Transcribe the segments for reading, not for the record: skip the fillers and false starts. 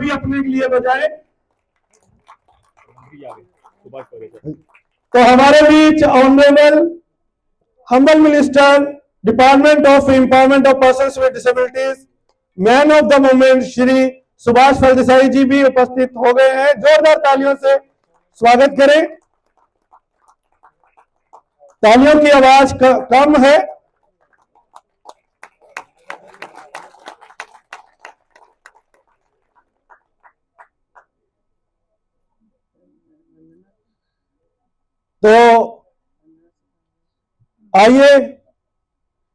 सभी अपने लिए बजाएं। तो हमारे बीच honourable humble minister department of empowerment of persons with disabilities, man of the movement Shri Subhash Phaldesai ji भी उपस्थित हो गए हैं। जोरदार तालियों से स्वागत करें। तालियों की आवाज कम है। तो आइए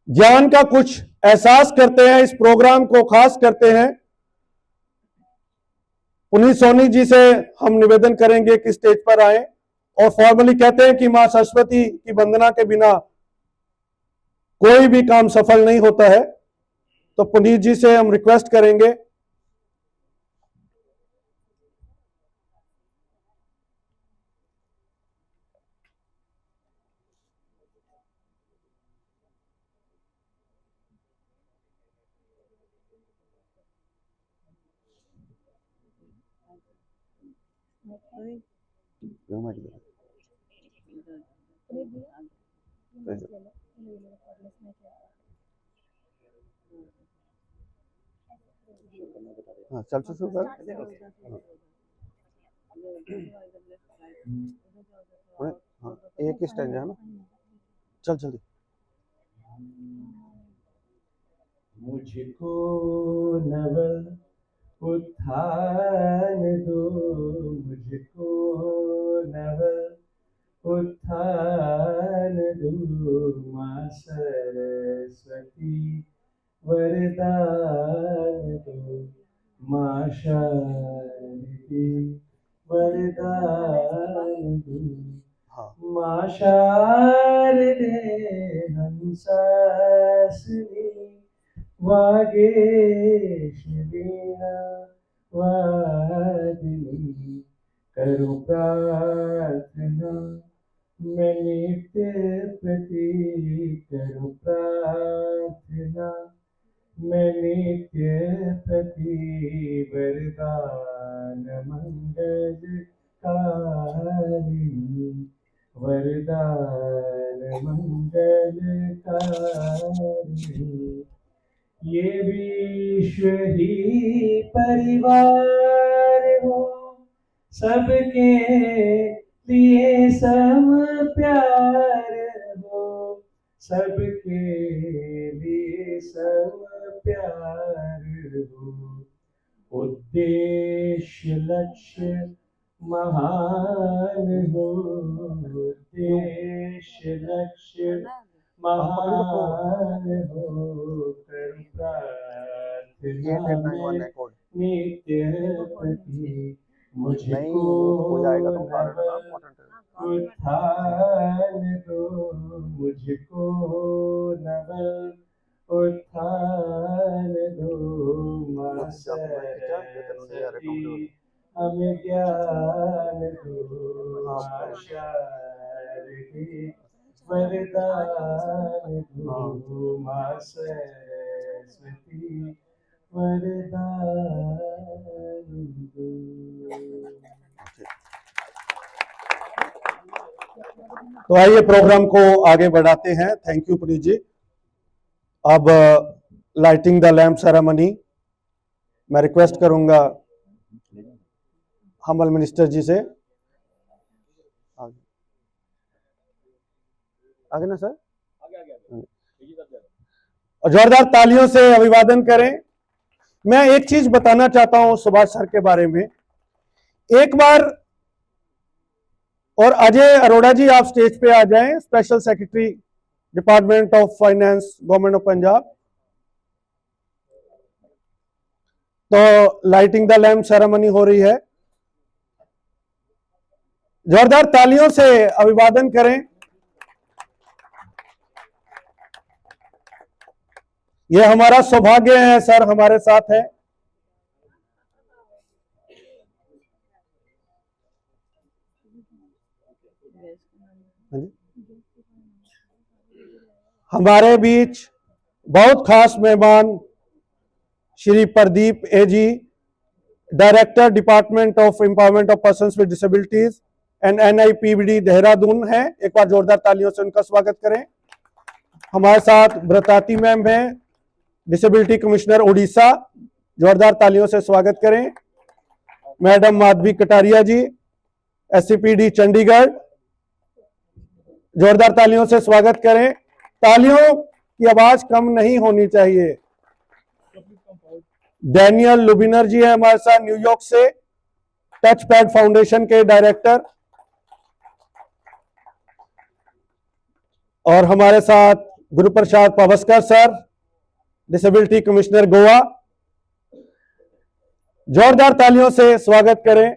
ज्ञान का कुछ एहसास करते हैं, इस प्रोग्राम को खास करते हैं। पुनीत सोनी जी से हम निवेदन करेंगे कि स्टेज पर आए और फॉर्मली कहते हैं कि मां सरस्वती की वंदना के बिना कोई भी काम सफल नहीं होता है। तो पुनीत जी से हम रिक्वेस्ट करेंगे। हाँ, चल शुरू कर। हाँ, एक स्टैंड है ना, चल जल्दी। मुझको नवल उत्थान दो, मुझको नवल उत्थान दो, मां सरस्वती वरदान दो, मां शारदे वरदान दो, मां शारदे हंसासिनी वागेश्वरीना वादिनी, करो प्रार्थना मैं नित्य प्रति, करो प्रार्थना मैं नित्य प्रति, वरदान मंगलकारिणी, वरदान मंगलकारिणी। ये विश्व ही परिवार हो, सबके लिए सम प्यार हो, सबके लिए सम प्यार हो। उद्देश्य लक्ष्य महान हो, उद्देश्य लक्ष्य महान हो, कर प्रार्थना नित्य प्रति, मुझको उत्थान दो, मुझको नवल उत्थान दो, मां सरस्वती हमें ज्ञान दो, मां शारदे वरदान दो, मां सरस्वती वरदान दो। तो आइए प्रोग्राम को आगे बढ़ाते हैं। थैंक यू पुनीत जी। अब लाइटिंग द लैम्प सेरेमनी मैं रिक्वेस्ट करूंगा हम्बल मिनिस्टर जी से। आगे ना सर, और जोरदार तालियों से अभिवादन करें। मैं एक चीज बताना चाहता हूं सुभाष सर के बारे में। एक बार और अजय अरोड़ा जी आप स्टेज पे आ जाएं, special secretary department of finance government of Punjab. तो लाइटिंग द लैम्प सेरेमनी हो रही है। जोरदार तालियों से अभिवादन करें। यह हमारा सौभाग्य है सर हमारे साथ है। हमारे बीच बहुत खास मेहमान Shri Pradeep A ji, director department of empowerment of persons with disabilities and NIPBD Dehradun है। एक बार जोरदार तालियों से उनका स्वागत करें। हमारे साथ ब्रताती मैम है, डिसेबिलिटी कमिश्नर उड़ीसा, जोरदार तालियों से स्वागत करें। मैडम माधवी कटारिया जी, SCPD चंडीगढ़, जोरदार तालियों से स्वागत करें। तालियों की आवाज कम नहीं होनी चाहिए। डैनियल लुबिनर जी है हमारे साथ न्यूयॉर्क से, टच पैड फाउंडेशन के डायरेक्टर। और हमारे साथ Guruprasad Pawaskar sir, disability commissioner Goa, जोरदार तालियों से स्वागत करें।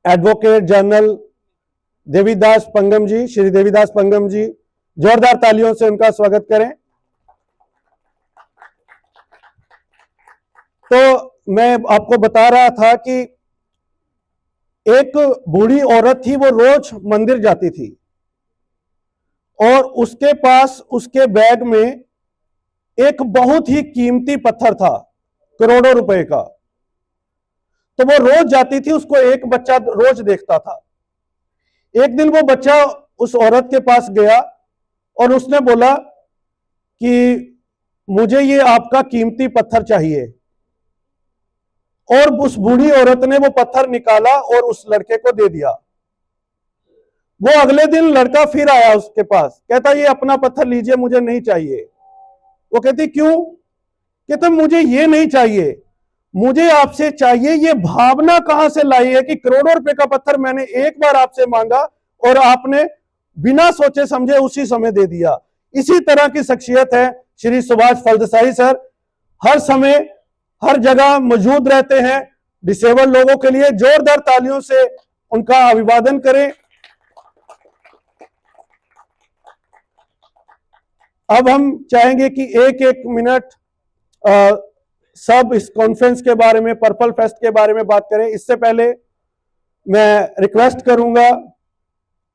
एडवोकेट जनरल देवीदास पंगम जी, श्री देवीदास पंगम जी, जोरदार तालियों से उनका स्वागत करें। तो मैं आपको बता रहा था कि एक बूढ़ी औरत थी, वो रोज मंदिर जाती थी और उसके पास उसके बैग में एक बहुत ही कीमती पत्थर था, करोड़ों रुपए का। तो वो रोज जाती थी, उसको एक बच्चा रोज देखता था। एक दिन वो बच्चा उस औरत के पास गया और उसने बोला कि मुझे ये आपका कीमती पत्थर चाहिए। और उस बूढ़ी औरत ने वो पत्थर निकाला और उस लड़के को दे दिया। वो अगले दिन लड़का फिर आया उसके पास, कहता ये अपना पत्थर लीजिए, मुझे नहीं चाहिए। वो कहती क्यों? कहता मुझे ये नहीं चाहिए, मुझे आपसे चाहिए। ये भावना कहां से लाई है कि करोड़ों रुपए का पत्थर मैंने एक बार आपसे मांगा और आपने बिना सोचे समझे उसी समय दे दिया। इसी तरह की शख्सियत है श्री सुभाष फलदेसाई सर। हर समय हर जगह मौजूद रहते हैं डिसेबल लोगों के लिए। जोरदार तालियों से उनका अभिवादन करें। अब हम चाहेंगे कि एक एक मिनट सब इस कॉन्फ्रेंस के बारे में, पर्पल फेस्ट के बारे में बात करें। इससे पहले मैं रिक्वेस्ट करूंगा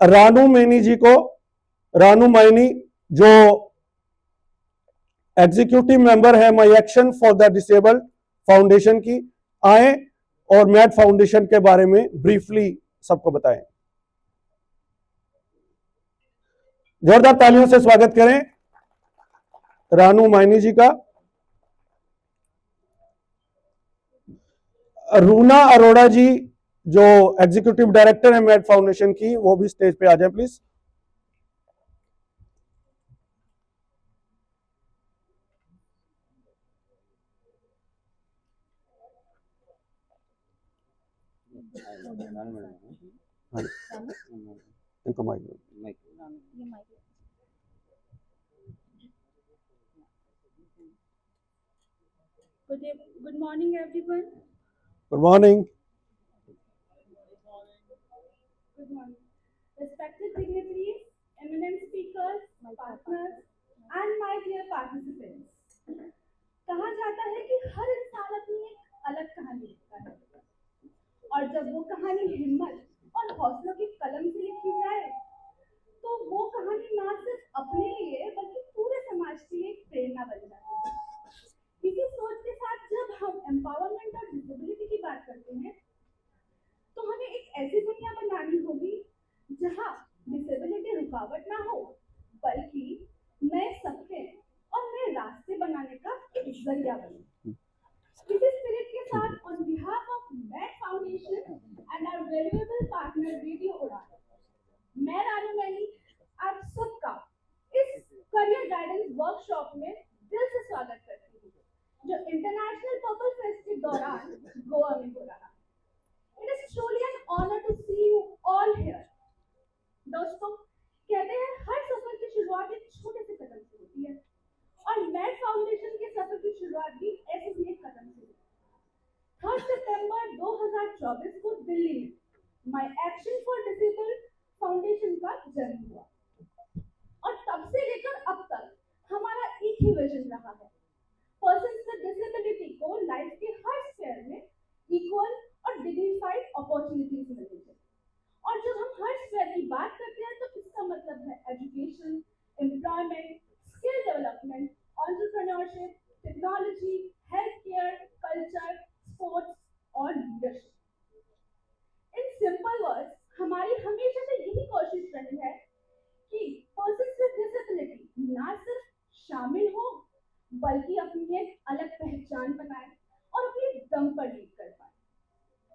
रानू मैनी जी को, रानू मैनी जो एग्जीक्यूटिव मेंबर है my action for the disabled foundation की, आए और मैट फाउंडेशन के बारे में ब्रीफली सबको बताएं। जोरदार तालियों से स्वागत करें रानू मैनी जी का। रूना अरोड़ा जी जो एग्जीक्यूटिव डायरेक्टर है मैट फाउंडेशन की, वो भी स्टेज पे आ जाए प्लीज। इनको mic. Good morning, everyone. Good morning. Good morning. Respected dignitaries, eminent speakers, partners, and my dear participants. कहा जाता है कि हर इंसान अपनी एक अलग कहानी लिखता है, और जब वो कहानी हिम्मत और हौसलों की कलम से लिखी जाए, तो वो कहानी ना सिर्फ अपने लिए बल्कि पूरे समाज के लिए एक प्रेरणा बन जाती है। इसी सोच के साथ जब हम एम्पावरमेंट और डिसेबिलिटी की बात करते हैं, तो हमें एक ऐसी दुनिया बनानी होगी जहां डिसेबिलिटी रुकावट ना हो, बल्कि नए सपने और नए रास्ते बनाने का एक जरिया बने। इसी स्पिरिट के साथ on behalf of Matt Foundation and our valuable partner radio Udaan, मैं रानू मैनी आप सबका इस करियर गाइडेंस वर्कशॉप में दिल से स्वागत करती हूँ, जो इंटरनेशनल पर्पल फेस्ट के दौरान गोवा में हो रहा है। It is truly an honor to see you all here. दोस्तों, कहते हैं हर सफर की शुरुआत एक छोटे से कदम से होती है, और मैट फाउंडेशन के सफर की शुरुआत भी ऐसे ही एक कदम से हुई। 3 सितंबर 2024 को दिल्ली में my action for disabled foundation का जन्म हुआ, और तब से लेकर अब तक हमारा एक ही विजन रहा है, पर्सन्स विद डिसेबिलिटी को लाइफ के हर स्फीयर में इक्वल और डिग्निफाइड अपॉर्चुनिटीज मिलनी चाहिए। बात करते हैं तो इसका मतलब है education, employment, skill development, entrepreneurship, technology, health care, culture, sports और लीडरशिप। इन सिंपल वर्ड्स हमारी हमेशा से यही कोशिश रही है कि पर्सन्स विद डिसेबिलिटी ना सिर्फ शामिल हो बल्कि अपनी एक अलग पहचान बनाए और अपने दम पर लीड कर पाए।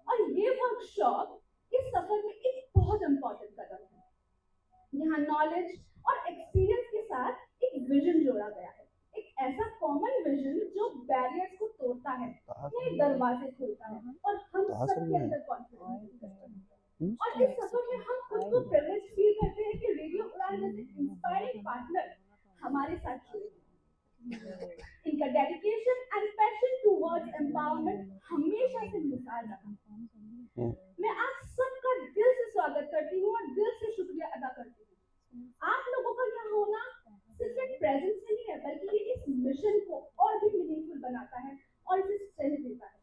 और ये वर्कशॉप इस सफर में एक बहुत इंपॉर्टेंट कदम है। यहाँ नॉलेज और एक्सपीरियंस के साथ एक विजन जोड़ा गया है, एक ऐसा कॉमन विजन जो बैरियर्स को तोड़ता है, नए दरवाजे खोलता है और हम सबके अंदर कॉन्फिडेंस करता है। और इस सफर में हम खुद को प्रिविलेज फील करते हैं कि रेडियो उड़ान जैसे इंस्पायरिंग पार्टनर हमारे साथ जुड़े हैं। इनका dedication and passion towards empowerment हमेशा से मिसाल रहा। मैं आप सबका दिल से स्वागत करती हूँ और दिल से शुक्रिया अदा करती हूँ। आप लोगों का यहाँ होना सिर्फ एक प्रेजेंस नहीं है बल्कि ये इस मिशन को और भी मीनिंगफुल बनाता है और इसे स्ट्रेंथ देता है।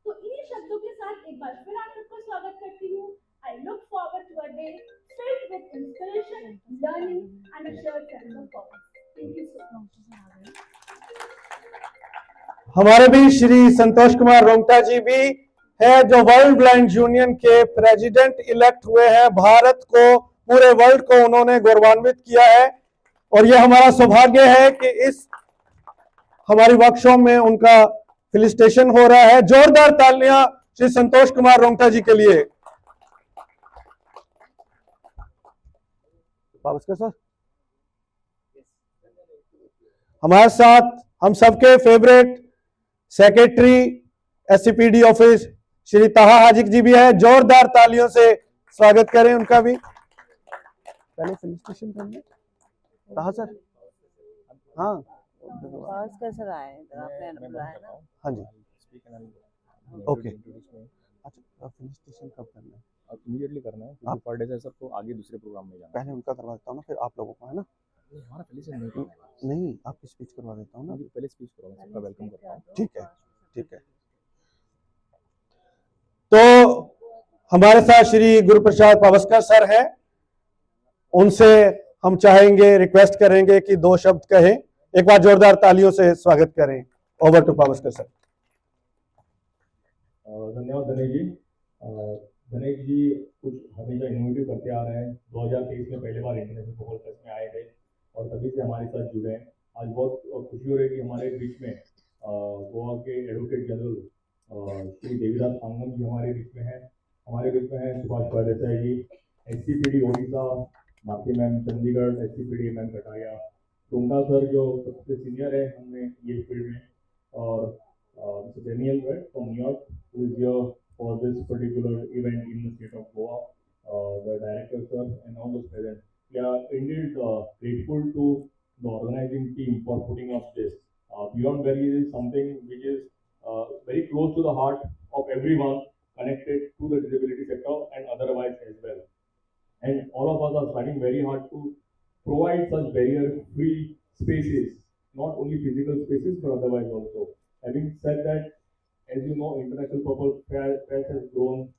तो इन्हीं शब्दों के साथ एक बार फिर आप सबका स्वागत करती हूँ। I look forward to a day filled with inspiration, learning and a shared sense of purpose. Thank you so much. हमारे भी श्री संतोष कुमार रोंगटा जी भी है जो वर्ल्ड ब्लाइंड यूनियन के प्रेसिडेंट इलेक्ट हुए हैं। भारत को, पूरे वर्ल्ड को उन्होंने गौरवान्वित किया है और यह हमारा सौभाग्य है कि इस हमारी वर्कशॉप में उनका फेलिसिटेशन हो रहा है। जोरदार तालियां श्री संतोष कुमार रोंगटा जी के लिए। पावस्कर सर, हमारे साथ हम सबके फेवरेट सेक्रेटरी एससीपीडी ऑफिस श्री ताहा हाजिक जी भी है। जोरदार तालियों से स्वागत करें उनका भी। पहले फेलिसिटेशन करना ताहा सर। हाँ पावस्कर सर आए आपने बुलाया ना। हाँ जी, ओके। अच्छा, फेलिसिटेशन कब करना है? इमीडिएटली करना है क्योंकि पर डे से सबको आगे दूसरे प्रोग्राम में जाना पहले उनका करवा देता हूँ ना, फिर आप लोगों को, है ना? है। हमारा फेलिसिटेशन नहीं करना है। नहीं, आपकी स्पीच करवा देता हूँ ना। अभी पहले स्पीच करो, मैं सबका वेलकम करता हूँ। ठीक है, ठीक है। तो हमारे साथ श्री गुरुप्रसाद पावस्कर सर हैं, उनसे हम चाहेंगे, रिक्वेस्ट करेंगे कि 2 शब्द कहें। एक बार जोरदार तालियों से स्वागत करें। Over to Pawaskar sir. धन्यवाद दिनेश जी। दिनेश जी कुछ हमेशा इनोवेटिव करते आ रहे हैं। 2023 में पहले बार इंटरनेशनल फुटबॉल फेस्ट में आए थे और तभी से हमारे साथ जुड़े हैं। आज बहुत खुशी हो रही है कि हमारे बीच में गोवा के एडवोकेट जनरल श्री देवीदास सांगम जी हमारे बीच में हैं। हमारे बीच में है सुभाष फलदेसाई जी, SCPD Odisha, Mathi ma'am Chandigarh, SCPD ma'am Kataria, Rongta sir जो सबसे सीनियर है हमने ये फील्ड में, और Mr. Daniel Red from New York, who is here for this particular event in the state of Goa, the director sir and all those present. We are indeed grateful to the organizing team for putting up this. Beyond Barriers is something which is very close to the heart of everyone connected to the disability sector and otherwise as well. And all of us are striving very hard to provide such barrier-free spaces, not only physical spaces but otherwise also. Having said that, as you know, International Purple Fest has grown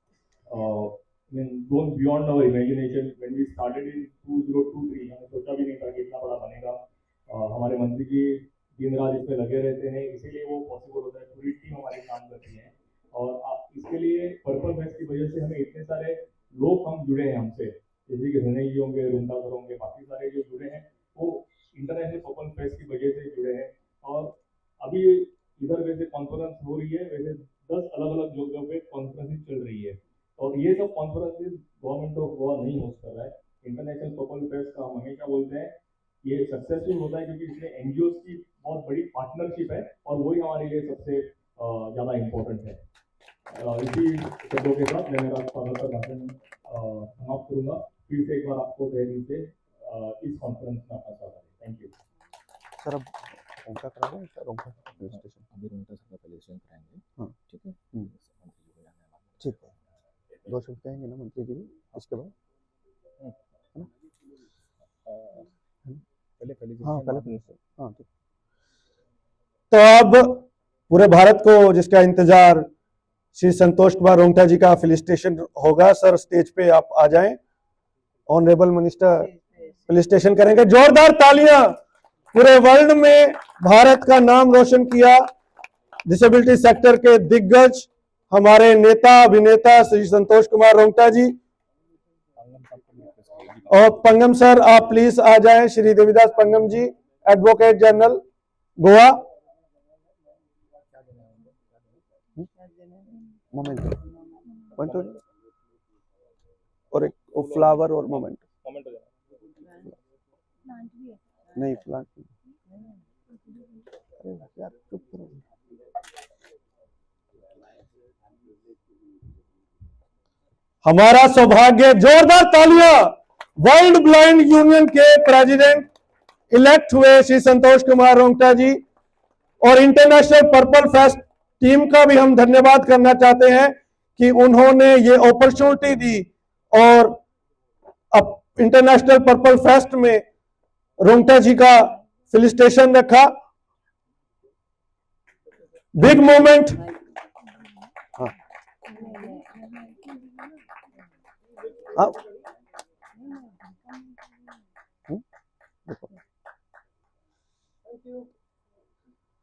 beyond our imagination. When we started in 2023, हमने सोचा भी नहीं था कि इतना बड़ा बनेगा। हमारे मंत्री जी दिन रात इसमें लगे रहते हैं, इसीलिए वो पॉसिबल होता है। पूरी टीम हमारी काम करती है और इसके लिए पर्पल फेस्ट की वजह से हमें इतने सारे लोग हम जुड़े हैं हमसे, जैसे कि धनई जी होंगे, रोंगटा सर होंगे, बाकी सारे जो जुड़े हैं वो इंटरनेशनल पर्पल फेस्ट की वजह से जुड़े हैं। और अभी इधर वैसे कॉन्फ्रेंस हो रही है, वैसे 10 अलग अलग जगह पे कॉन्फ्रेंसेस चल रही है और ये सब कॉन्फ्रेंसेस गवर्नमेंट ऑफ गोवा नहीं होस्ट कर रहा है। इंटरनेशनल पर्पल फेस्ट का हम हमेशा बोलते हैं ये सक्सेसफुल होता है क्योंकि इसमें एनजीओज की बहुत बड़ी पार्टनरशिप है और वही हमारे लिए सबसे ज़्यादा इम्पोर्टेंट है। इसी शब्दों के साथ मैं मेरा स्वागत का भाषण समाप्त करूँगा। फिर से एक बार आपको तहे दिल से इस कॉन्फ्रेंस में आपका स्वागत है। Thank you sir. अब उनका कराएंगे सर, उनका फेलिसिटेशन अभी रोंगटा सर का फेलिसिटेशन कराएंगे। हाँ ठीक है, ठीक है। 2 शब्द कहेंगे ना मंत्री जी, इसके बाद पहले फेलिसिटेशन। हाँ पहले फेलिसिटेशन। हाँ ठीक। तो अब पूरे भारत को जिसका इंतजार श्री संतोष कुमार रोंगटा जी का फेलिसिटेशन होगा। सर स्टेज पे आप आ जाएं ऑनरेबल मिनिस्टर फेलिसिटेशन करेंगे। जोरदार तालियां। पूरे वर्ल्ड में भारत का नाम रोशन किया डिसेबिलिटी सेक्टर के दिग्गज हमारे नेता अभिनेता श्री संतोष कुमार रोंगटा जी। और पंगम सर आप प्लीज आ जाएं, श्री देवीदास पंगम जी, एडवोकेट जनरल गोवा। मोमेंट और एक फ्लावर और मोमेंट नहीं प्लांट यार चुप करो। हमारा सौभाग्य, जोरदार तालियां। वर्ल्ड ब्लाइंड यूनियन के प्रेसिडेंट इलेक्ट हुए श्री संतोष कुमार रोंगटा जी और इंटरनेशनल पर्पल फेस्ट टीम का भी हम धन्यवाद करना चाहते हैं कि उन्होंने ये अपॉर्चुनिटी दी और अब इंटरनेशनल पर्पल फेस्ट में रोंगटा जी का फेलिसिटेशन रखा। Big moment.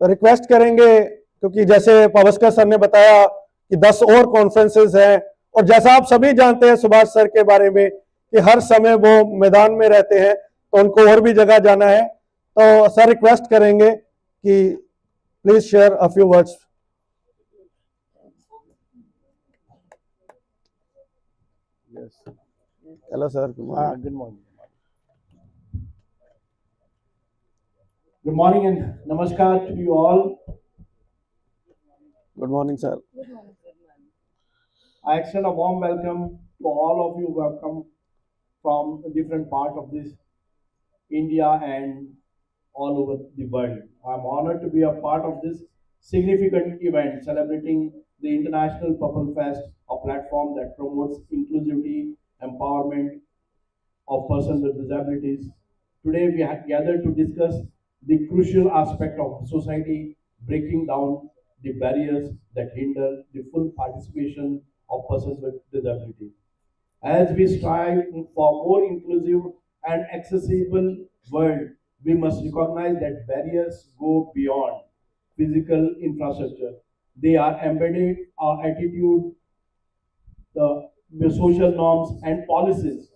तो रिक्वेस्ट करेंगे क्योंकि जैसे पावस्कर सर ने बताया कि 10 और कॉन्फ्रेंसेस हैं और जैसा आप सभी जानते हैं सुभाष सर के बारे में कि हर समय वो मैदान में रहते हैं तो उनको और भी जगह जाना है। तो सर रिक्वेस्ट करेंगे कि please share a few words. Hello sir, good morning. Good morning and namaskar to you all. Good morning sir. I extend a warm welcome to all of you who have come from a different part of this India and all over the world. I'm honored to be a part of this significant event celebrating the International Purple Fest, a platform that promotes inclusivity, empowerment of persons with disabilities. Today we have gathered to discuss the crucial aspect of society, breaking down the barriers that hinder the full participation of persons with disabilities. As we strive for more inclusive and accessible world, we must recognize that barriers go beyond physical infrastructure. They are embedded our attitude, the social norms and policies.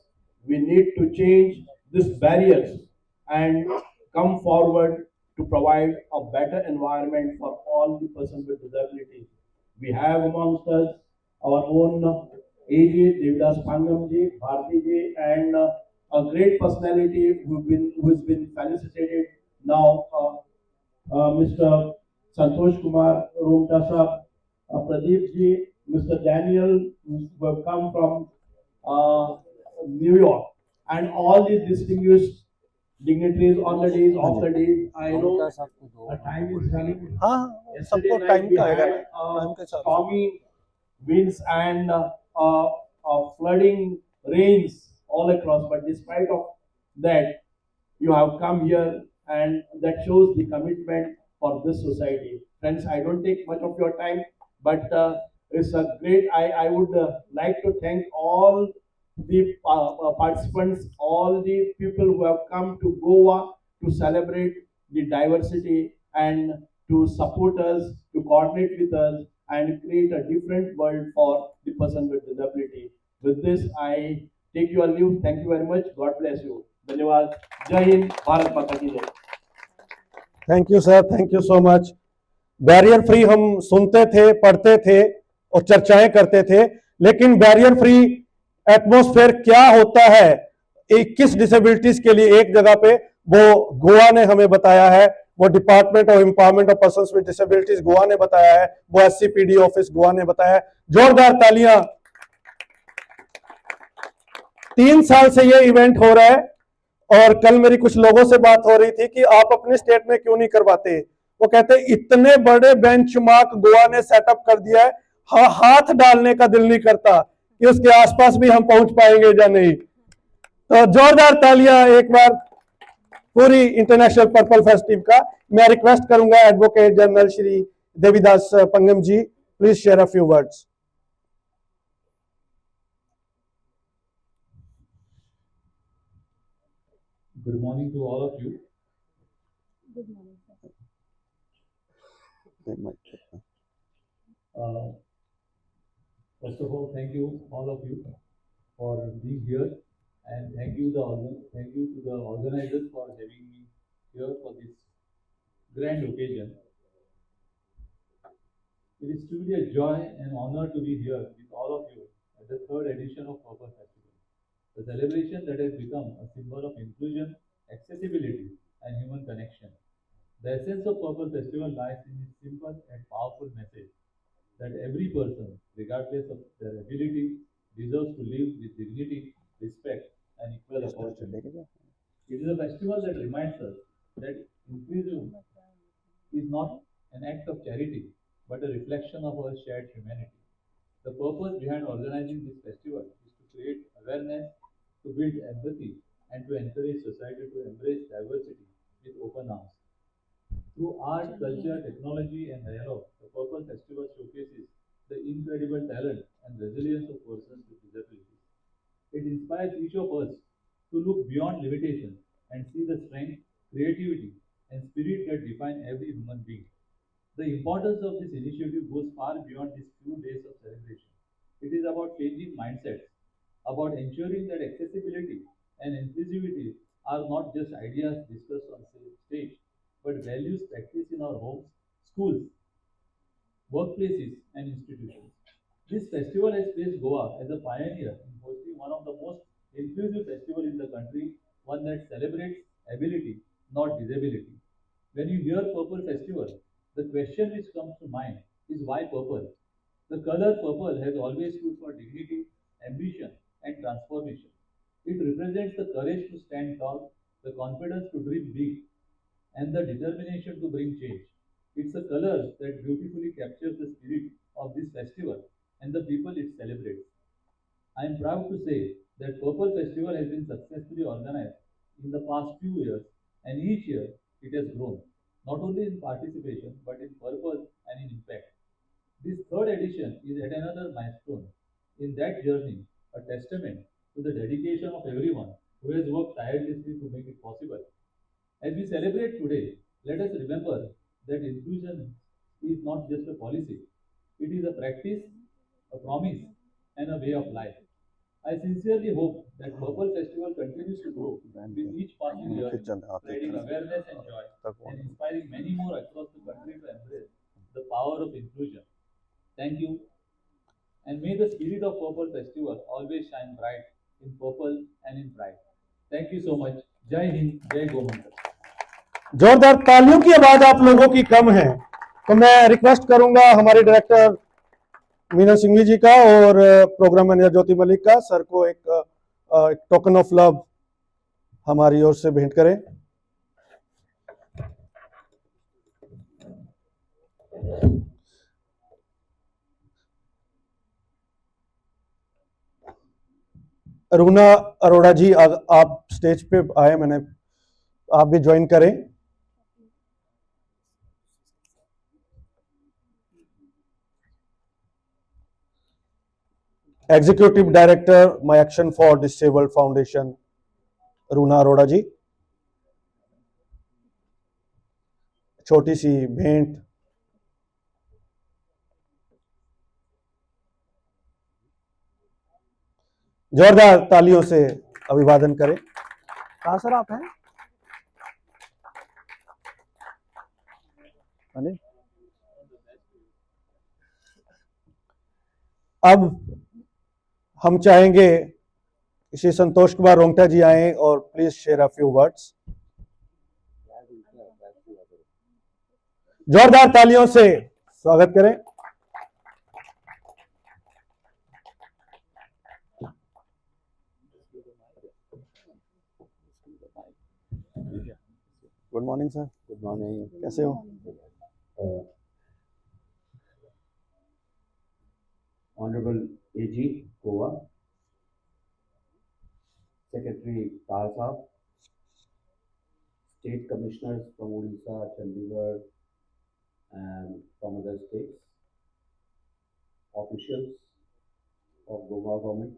We need to change these barriers and come forward to provide a better environment for all the persons with disabilities. We have amongst us our own AG, Devdas Pangamji, Bharti and a great personality who has been felicitated now, Mr. Santosh Kumar Roongta Sahab, Pradeep ji, Mr. Daniel, who have come from New York, and all these distinguished dignitaries on the days of the day. I know the time is running. हाँ Yesterday सबको night time we का आएगा had, time के साथ। stormy winds and flooding rains all across. But despite of that, you have come here, and that shows the commitment for this society. Friends, I don't take much of your time, but it's a great. I would like to thank all the participants, all the people who have come to Goa to celebrate the diversity and to support us, to coordinate with us, and create a different world for the person with disability. With this, I take your leave. Thank you very much. God bless you. धन्यवाद. जय हिंद. भारत माता की जय. Thank you sir, thank you so much. Barrier free हम सुनते थे, पढ़ते थे और चर्चाएं करते थे, लेकिन बैरियर फ्री एटमॉस्फेयर क्या होता है 21 डिसेबिलिटीज के लिए एक जगह पे, वो गोवा ने हमें बताया है। वो department of empowerment of persons with disabilities Goa ने बताया है, वो SCPD ऑफिस गोवा ने बताया है। जोरदार तालियां। 3 साल से ये इवेंट हो रहा है और कल मेरी कुछ लोगों से बात हो रही थी कि आप अपने स्टेट में क्यों नहीं करवाते। वो कहते इतने बड़े बेंचमार्क गोवा ने सेटअप कर दिया है, हाथ डालने का दिल नहीं करता कि उसके आसपास भी हम पहुंच पाएंगे या नहीं। तो जोरदार तालियां एक बार पूरी इंटरनेशनल पर्पल फेस्ट टीम का। मैं रिक्वेस्ट करूंगा advocate general Shri Devidas Pangam ji, please share a few words. Good morning to all of you. Good morning, sir. Uh, First of all, thank you all of you for being here, and thank you to the organizers for having me here for this grand occasion. It is truly a joy and honor to be here with all of you at the third edition of Purple Festival, the celebration that has become a symbol of inclusion, accessibility, and human connection. The essence of Purple Festival lies in its simple and powerful message that every person, regardless of their ability, deserves to live with dignity, respect, and equal opportunity. It is a festival that reminds us that inclusion is not an act of charity, but a reflection of our shared humanity. The purpose behind organizing this festival is to create awareness, to build empathy, and to encourage society to embrace diversity with open arms. Through art, culture, technology, and dialogue, the Purple Festival showcases the incredible talent and resilience of persons with disabilities. It inspires each of us to look beyond limitations and see the strength, creativity, and spirit that define every human being. The importance of this initiative goes far beyond these few days of celebration. It is about changing mindsets, about ensuring that accessibility and inclusivity are not just ideas discussed on stage, but values practiced in our homes, schools, workplaces, and institutions. This festival has placed Goa as a pioneer in hosting one of the most inclusive festivals in the country, one that celebrates ability, not disability. When you hear Purple Festival, the question which comes to mind is why purple? The color purple has always stood for dignity, ambition, and transformation. It represents the courage to stand tall, the confidence to dream big, and the determination to bring change. It's a color that beautifully captures the spirit of this festival and the people it celebrates. I am proud to say that Purple Festival has been successfully organized in the past few years, and each year it has grown, not only in participation but in purpose and in impact. This third edition is yet another milestone in that journey, a testament to the dedication of everyone who has worked tirelessly to make it possible. As we celebrate today, let us remember that inclusion is not just a policy, it is a practice, a promise, and a way of life. I sincerely hope that Purple Festival continues to grow with each passing year, spreading awareness and joy, and inspiring many more across the country to embrace the power of inclusion. Thank you, and may the spirit of Purple Festival always shine bright in purple and in pride. Thank you so much. Jai Hind, Jai Gomantak. जोरदार तालियों की आवाज आप लोगों की कम है, तो मैं रिक्वेस्ट करूंगा हमारे डायरेक्टर मीना सिंघवी जी का और प्रोग्राम मैनेजर ज्योति मलिक का सर को एक टोकन ऑफ लव हमारी ओर से भेंट करें। रूना अरोड़ा जी आप स्टेज पे आए, मैंने आप भी ज्वाइन करें। Executive director my action for disabled foundation Runa Arora ji, छोटी सी भेंट। जोरदार तालियों से अभिवादन करें। कहाँ सर आप हैं? अब हम चाहेंगे श्री संतोष कुमार रोंगटा जी आए और please share a few words. जोरदार तालियों से स्वागत करें। Good morning sir. Good morning, कैसे हो? Honorable AG, Goa, Secretary Tal Saab, State Commissioners from Odisha, Chandigarh, and from other states, officials of Goa government,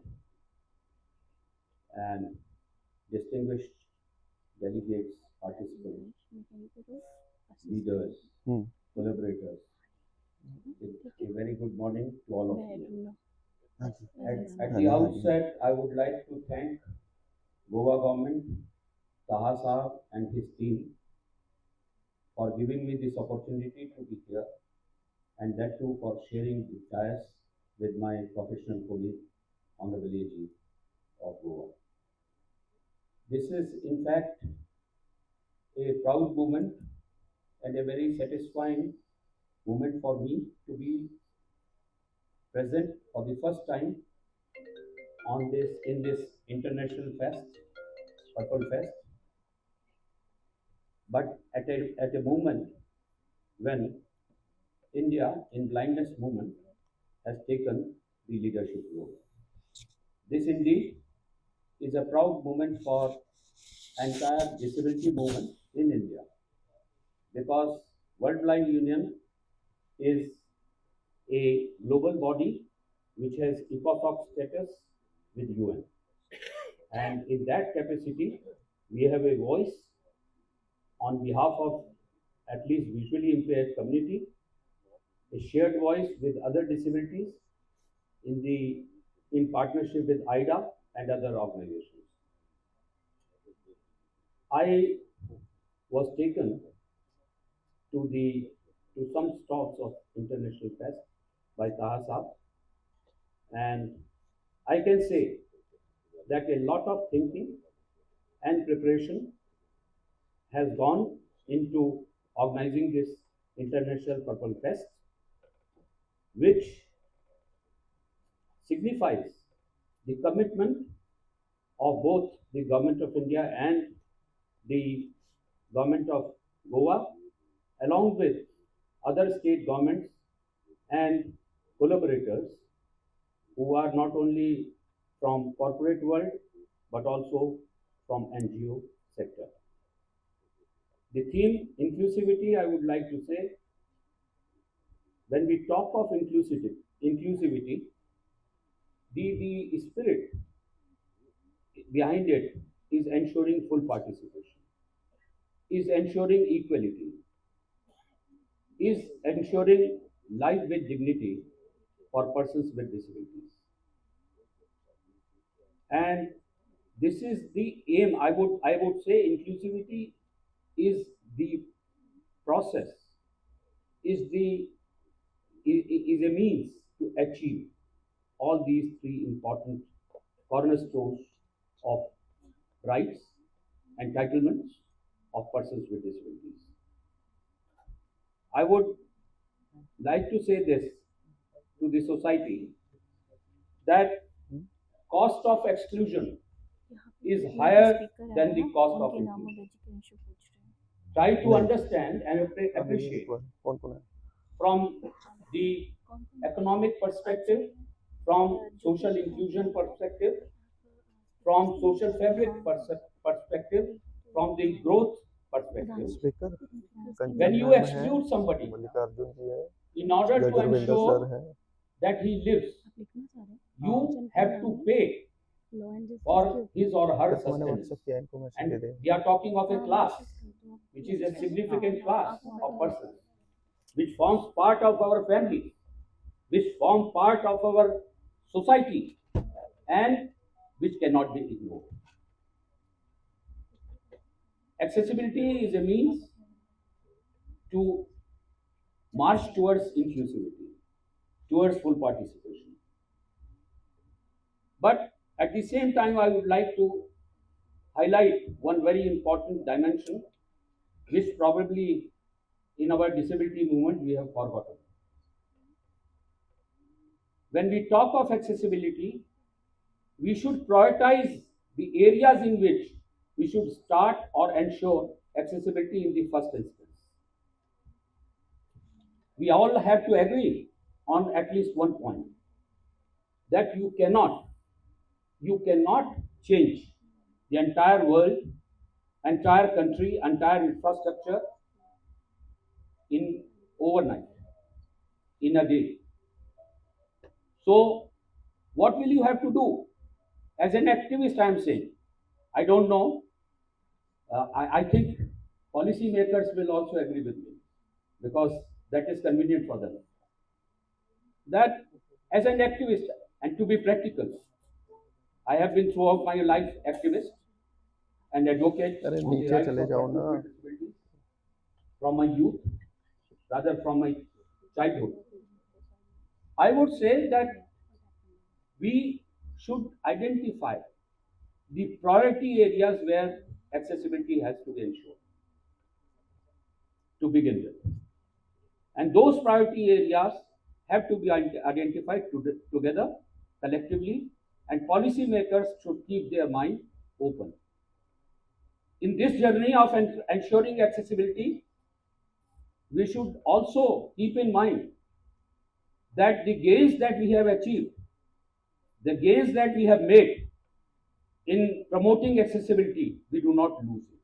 and distinguished delegates, participants, leaders, collaborators. A very good morning to all of you. At the outset, I would like to thank Goa government, Taha Saab and his team for giving me this opportunity to be here, and that too for sharing the dais with my professional colleague, Honorable AG of Goa. This is in fact a proud moment and a very satisfying moment for me to be present for the first time in this international fest, Purple Fest, but at a moment when India in blindness movement has taken the leadership role. This indeed is a proud moment for entire disability movement in India, because World Blind Union is a global body which has ECOSOC status with UN. And in that capacity, we have a voice on behalf of at least visually impaired community, a shared voice with other disabilities in partnership with IDA and other organizations. I was taken to some stops of International Fest by Taha Saab, and I can say that a lot of thinking and preparation has gone into organizing this International Purple Fest, which signifies the commitment of both the Government of India and the Government of Goa, along with other state governments and collaborators who are not only from corporate world but also from NGO sector. The theme inclusivity, I would like to say, when we talk of inclusivity, the spirit behind it is ensuring full participation, is ensuring equality, is ensuring life with dignity for persons with disabilities. And this is the aim. I would say inclusivity is the process, is a means to achieve all these three important cornerstones of rights, entitlements of persons with disabilities. I would like to say this to the society, that cost of exclusion is higher than the cost of inclusion. Try to understand and appreciate from the economic perspective, from social inclusion perspective, from social fabric perspective, from the growth perspective. When you exclude somebody, in order to ensure that he lives, you have to pay for his or her sustenance. And we are talking of a class, which is a significant class of persons, which forms part of our family, which form part of our society, and which cannot be ignored. Accessibility is a means to march towards inclusivity, towards full participation. But at the same time, I would like to highlight one very important dimension, which probably in our disability movement we have forgotten. When we talk of accessibility, we should prioritize the areas in which we should start or ensure accessibility in the first instance. We all have to agree on at least one point, that you cannot change the entire world, entire country, entire infrastructure in overnight, in a day. So what will you have to do? As an activist, I am saying, I don't know I think policymakers will also agree with me because that is convenient for them. That as an activist, and to be practical, I have been throughout my life activist and advocate अरे on the नीचे rights चले of जाओ persons ना. with disabilities from my youth, rather from my childhood. I would say that we should identify the priority areas where accessibility has to be ensured to begin with. And those priority areas have to be identified together, collectively, and policymakers should keep their mind open. In this journey of ensuring accessibility, we should also keep in mind that the gains that we have achieved, the gains that we have made in promoting accessibility, we do not lose it.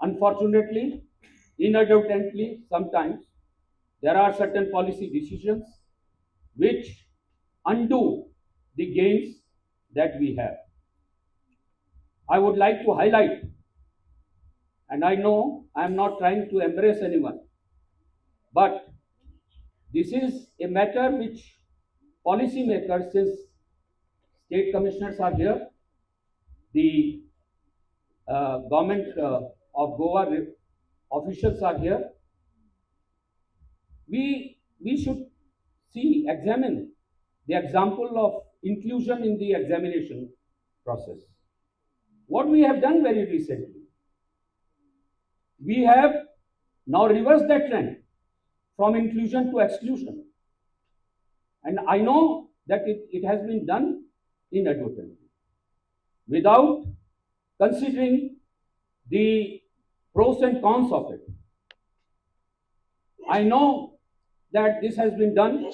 Unfortunately, inadvertently, sometimes there are certain policy decisions which undo the gains that we have. I would like to highlight, and I know I am not trying to embrace anyone, but this is a matter which policymakers, since state commissioners are here, the government of Goa officials are here, we should examine the example of inclusion in the examination process. What we have done very recently, we have now reversed that trend from inclusion to exclusion. And I know that it has been done inadvertently, without considering the pros and cons of it. I know that this has been done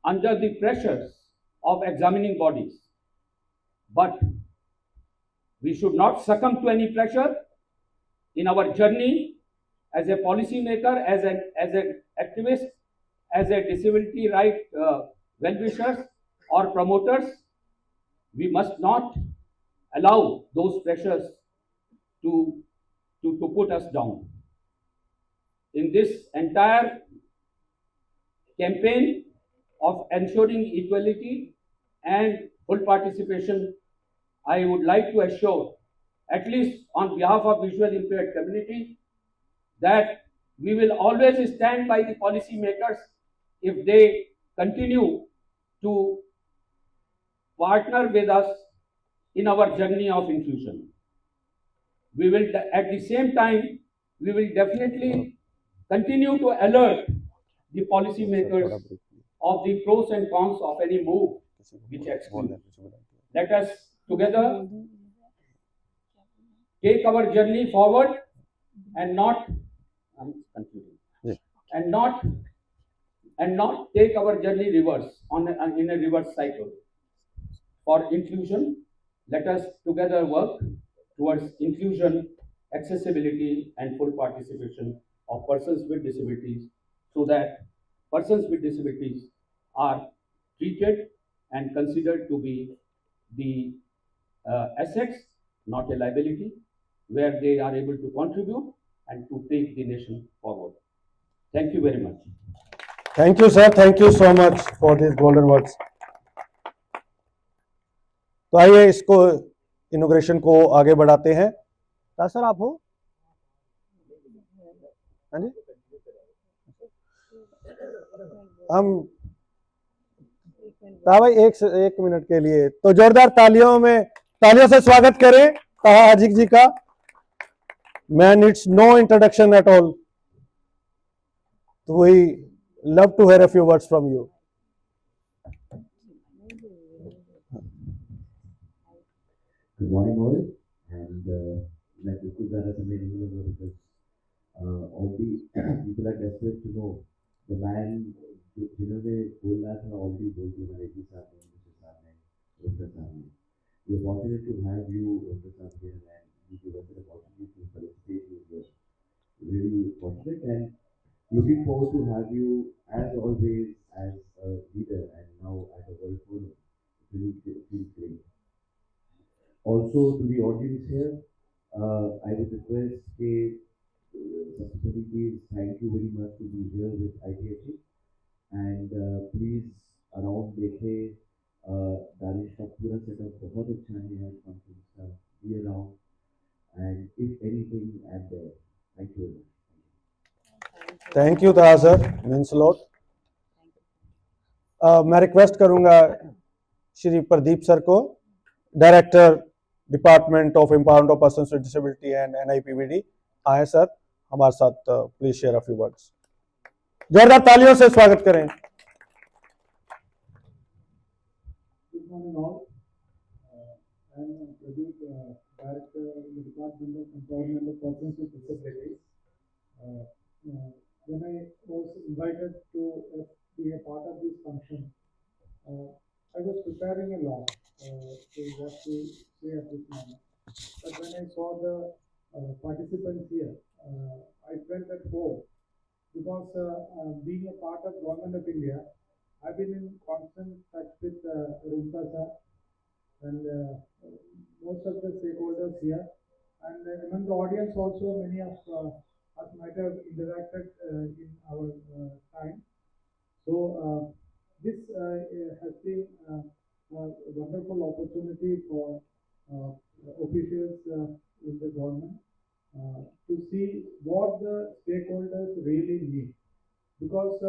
under the pressures of examining bodies, but we should not succumb to any pressure in our journey as a policymaker, as an activist, as a disability right well-wishers or promoters. We must not allow those pressures to put us down. In this entire campaign of ensuring equality and full participation, I would like to assure, at least on behalf of visual impaired community, that we will always stand by the policymakers if they continue to partner with us in our journey of inclusion. We will, at the same time, we will definitely continue to alert the policymakers of the pros and cons of any move which excludes. Let us together take our journey forward and not, I'm confusing, and not take our journey reverse in a reverse cycle. For inclusion, let us together work towards inclusion, accessibility, and full participation of persons with disabilities, so that persons with disabilities are treated and considered to be the assets, not a liability, where they are able to contribute and to take the nation forward. Thank you very much. Thank you, sir. Thank you so much for these golden words. तो आइए इसको inauguration को आगे बढ़ाते हैं. Sir आप हो? हाँ जी. हम भाई एक मिनट के लिए तो जोरदार तालियों से स्वागत करें ताहा हाजिक जी का. Man needs no introduction at all. We love to hear a few words from you. Good morning, all, and like Mr. Zara made because all the people are desperate to know the man, जिन्होंने बोलना था already बोल दिया हमारे जी साहब ने, mister साहब ने, डॉक्टर साहब ने. We are fortunate to have you, Dr. Saab, here, and you give us an opportunity to participate with you. Really fortunate and looking forward to have you as always as a leader and now at a World Forum. It feels great. Also to the audience here, I would request Subsidy please, thank you very much to be here with ITFG. And please around देखे दानिश का पूरा setup बहुत अच्छा है यार conference का. Be around and if anything I'm there. Thank you very much. Thank you Taha sir, means a lot. मैं request करूंगा श्री प्रदीप सर को, director department of empowerment of persons with disability and NIPVD, आए sir हमारे साथ, please share a few words. जोरदार तालियों से स्वागत करें. Good morning all. I am Pradeep, Director in the Department of Empowerment of Persons with Disabilities. When I was invited to be a part of this function, I was preparing a lot to what to say at this moment. But when I saw the participants here, I felt at home because being a part of Government of India, I've been in constant touch with Rumpa sir and most of the stakeholders here, and among the audience also many of us might have interacted in our time. So this has been a wonderful opportunity for officials in the government to see what the stakeholders really need. Because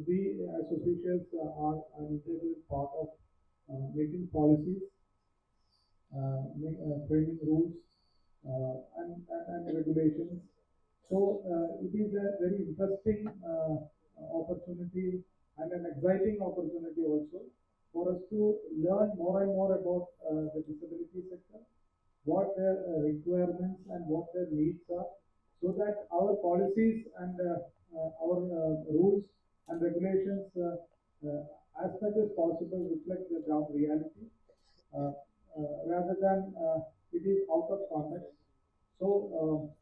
we as officials are an integral part of making policies, framing rules and regulations. So it is a very interesting opportunity and an exciting opportunity also for us to learn more and more about the disability sector, what their requirements and what their needs are, so that our policies and our rules and regulations as much as possible reflect the ground reality rather than it is out of context. So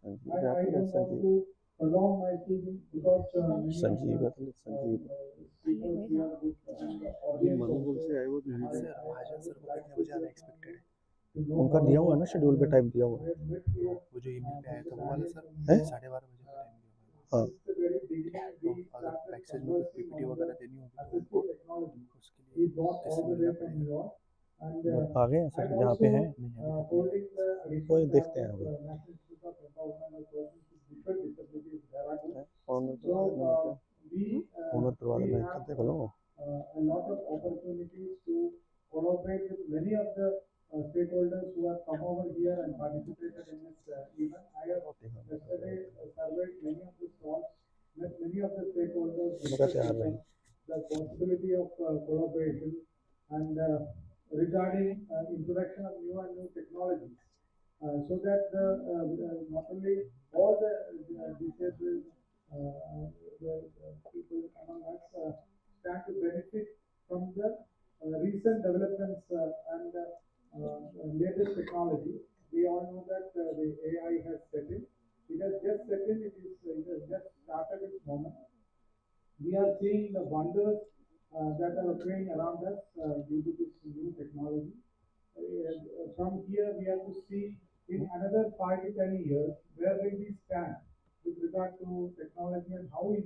I don't want to prolong my speaking because Sanjeev speakers here with the audience उनका दिया हुआ है ना, schedule पे time दिया हुआ है. वो जो ईमेल पे आया था वो वाला सर, है? 12:30 बजे का टाइम दिया हुआ हाँ. है. तो अगर बैकस्टेज में कुछ PPT वगैरह देनी होगी तो उनको उसके लिए कैसे मिलना पड़ेगा? आ गए हैं सर, यहाँ पे हैं, कोई देखते हैं अभी. ओनर करवा देना, देख लो. a lot of opportunities to collaborate with many of the stakeholders who have come over here and participated in this event. I have yesterday surveyed many of the stalls, met many of the stakeholders, the possibility of collaboration and regarding introduction of new technologies, so that not only all the disabled the people among us stand to benefit from the recent developments and latest technology. We all know that the AI has set in. It has just set in. It has just started its moment. We are seeing the wonders that are occurring around us due to this new technology. From here, we have to see in another 5 to 10 years where will we stand with regard to technology and how is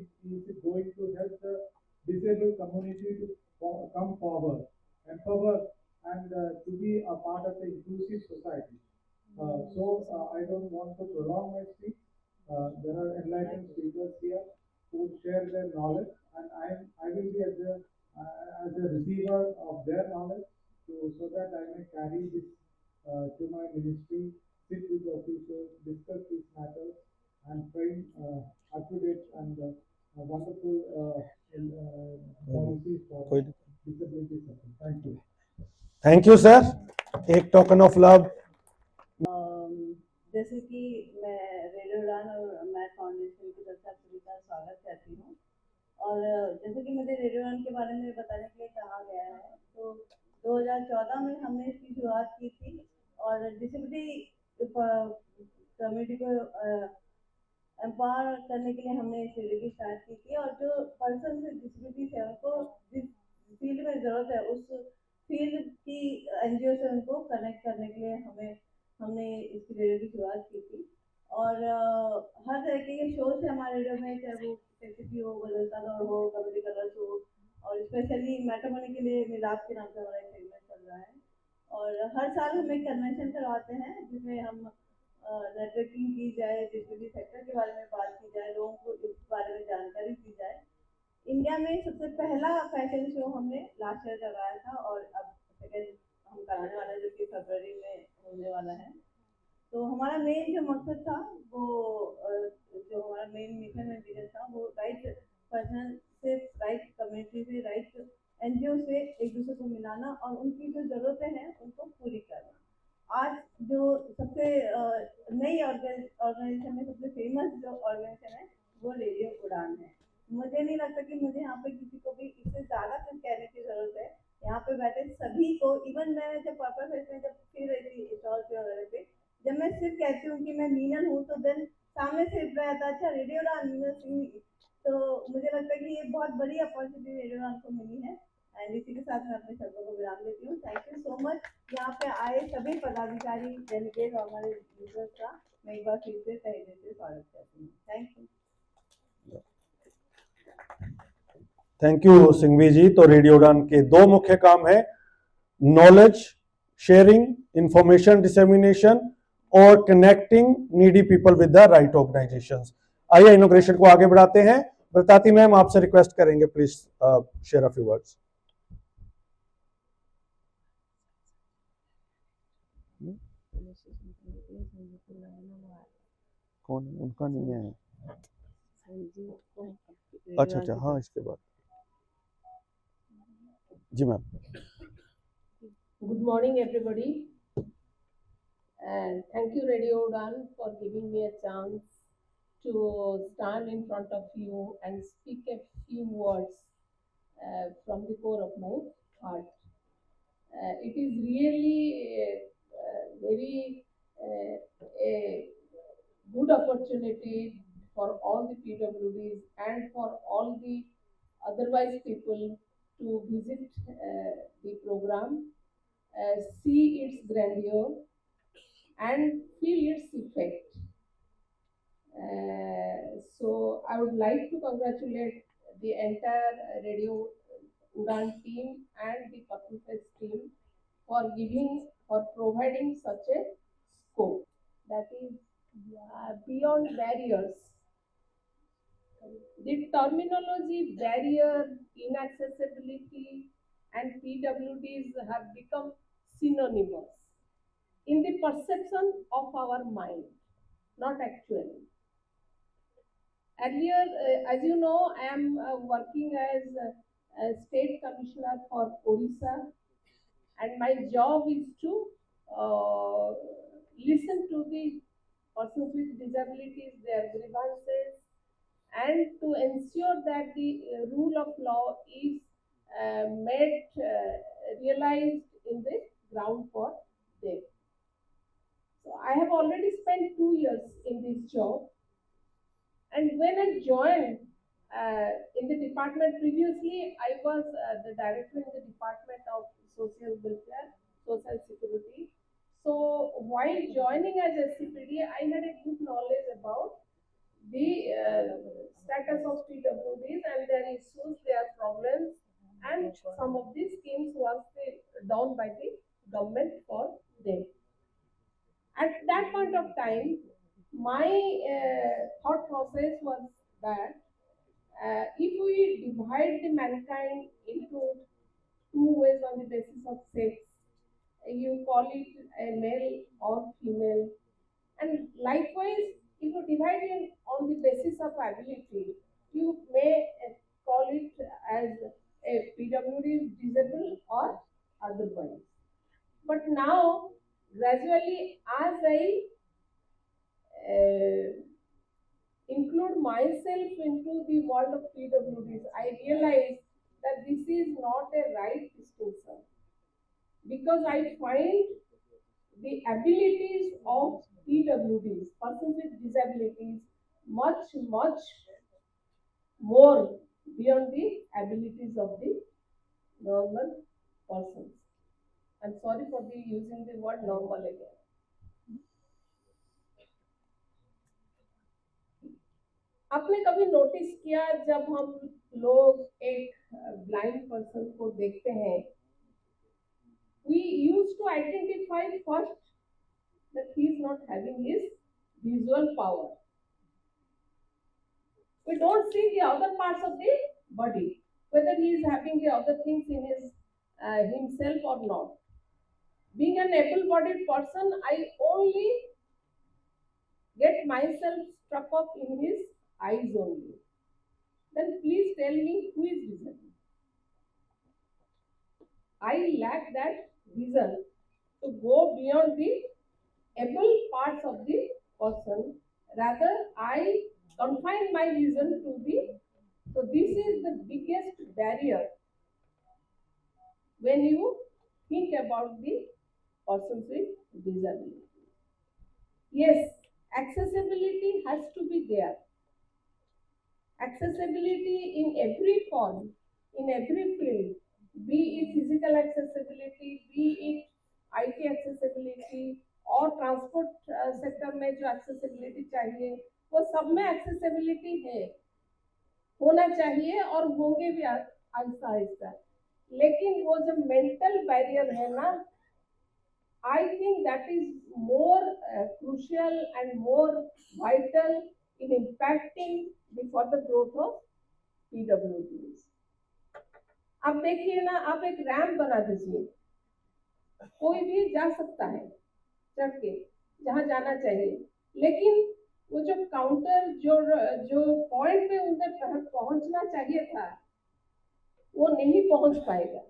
it going to help the disabled community to come forward, empower, and to be a part of the inclusive society. So I don't want to prolong my speech. There are enlightened speakers here who share their knowledge, and I will be as a receiver of their knowledge, so that I may carry this to my ministry, sit with the officials, discuss these matters, and frame up-to-date and wonderful policies for disability sector. Thank you. Thank you sir. एक token of love. जैसे कि मैं radio उड़ान और math foundation की तरफ से आप सभी का स्वागत करती हूँ. और जैसे कि मुझे रेडियो उड़ान के बारे में बताने के लिए कहा गया है, तो 2014 में हमने इसकी शुरुआत की थी और डिसेबिलिटी कम्युनिटी को एम्पावर करने के लिए हमने इस रेडियो की स्टार्ट की थी. और जो पर्सन विद डिसेबिलिटीज है उनको जिस फील्ड में ज़रूरत है उस फील्ड की NGO से उनको कनेक्ट करने के लिए हमने इसकी रेडियो की शुरुआत की थी। और हर तरीके के शोज है हमारे रेडियो में, चाहे वो कैसेटी हो, बदलता दौर हो, कबड्डी कलर्स हो, और स्पेशली मैट्रिमोनी के लिए मिलाप के नाम से हमारा एक सेगमेंट चल रहा है। और हर साल हम एक कन्वेंशन करवाते हैं जिसमें हम नेटवर्किंग की जाए, डिजिटली सेक्टर के बारे में बात की जाए, लोगों को इस बारे में जानकारी दी जाए। इंडिया में सबसे पहला फैशन शो हमने लास्ट ईयर करवाया था और अब सेकेंड हम कराने वाले हैं जो कि फरवरी में होने वाला है। तो हमारा मेन जो मकसद था वो जो हमारा मेन मिशन एंड विजन था वो राइट पर्सन से, राइट कम्युनिटी से, राइट एनजीओ से एक दूसरे को मिलाना और उनकी जो ज़रूरतें हैं उनको पूरी करना। आज जो सबसे नई ऑर्गेनाइजेशन में सबसे फेमस जो ऑर्गेनाइजेशन है वो रेडियो उड़ान है। मुझे नहीं लगता कि मुझे यहाँ पे किसी को भी इससे ज़्यादा कुछ कहने की ज़रूरत है। यहाँ पे बैठे सभी को, इवन मैं जब पर्पल फेस्ट में जब फिर रही थी स्टॉल पे वगैरह पे, जब मैं सिर्फ कहती हूँ कि मैं मीनल हूँ तो देन सामने से रिप्लाई आता अच्छा रेडियो उड़ान मीनल सिंह। तो मुझे लगता है कि ये बहुत बड़ी अपॉर्चुनिटी रेडियो उड़ान को मिली है। एंड इसी के साथ मैं अपने शब्दों को विराम देती हूँ। थैंक यू सो मच यहाँ पे आए सभी पदाधिकारी, डेलीगेट और हमारे यूजर्स का मैं एक बार फिर से तहे दिल से स्वागत करती हूँ। Thank you. Thank you Singhvi ji. तो रेडियो उड़ान के दो मुख्य काम है, नॉलेज शेयरिंग, इंफॉर्मेशन डिसेमिनेशन और connecting needy people with the right organisations. आइए इनोग्रेशन को आगे बढ़ाते हैं। ब्रताती मैम आपसे रिक्वेस्ट करेंगे, please share a few words. कौन उनका नहीं है? अच्छा अच्छा, हाँ इसके बाद जी ma'am. Good morning, everybody, and thank you, Radio Udan, for giving me a chance to stand in front of you and speak a few words from the core of my heart. It is really very a good opportunity for all the PWDs and for all the otherwise people to visit the program, see its grandeur and feel its effect. So I would like to congratulate the entire Radio Udan team and the Purple Fest team for providing such a scope that is beyond barriers. The terminology barrier, inaccessibility, and PWDs have become synonymous in the perception of our mind, not actually. Earlier, as you know, I am working as a state commissioner for Odisha, and my job is to listen to the persons with disabilities, their grievances, and to ensure that the rule of law is made realized in the ground for them. So I have already spent 2 years in this job, and when I joined in the department previously, I was the director in the Department of Social Welfare, Social Security. So while joining as SCPD, I had a good knowledge about the status of PWDs and their issues, their problems, and some of these schemes was done by the government for them. At that point of time, my thought process was that if we divide the mankind into two ways on the basis of sex, you call it a male or female, and likewise, if you divide it on the basis of ability, you may call it as a PWD disabled or otherwise. But now, gradually, as I include myself into the world of PWDs, I realize that this is not a right distinction, because I find the abilities of PWDs, persons with disabilities, much more beyond the abilities of the normal persons. I'm sorry for the using the word normal again. आपने कभी notice किया जब हम लोग एक blind person को देखते हैं, we used to identify first that he is not having his visual power. We don't see the other parts of the body, whether he is having the other things in his himself or not. Being an able-bodied person, I only get myself struck up in his eyes only. Then please tell me who is disabled. I lack that vision to go beyond the able parts of the person. Rather, I confine my vision to the. So this is the biggest barrier when you think about the persons with disability. Yes, accessibility has to be there. Accessibility in every form, in every field, be it physical accessibility, be it IT accessibility और transport sector में जो accessibility चाहिए वो सब में accessibility है, होना चाहिए और होंगे भी आहिस्ता आहिस्ता। लेकिन वो जो मेंटल बैरियर है ना, I think that is more crucial and more vital in impacting the further growth of PWDs. अब देखिए ना, आप एक रैंप बना दीजिए, कोई भी जा सकता है चढ़ के जहाँ जाना चाहिए, लेकिन वो जो काउंटर जो पॉइंट पे उनका पहुंचना चाहिए था वो नहीं पहुंच पाएगा.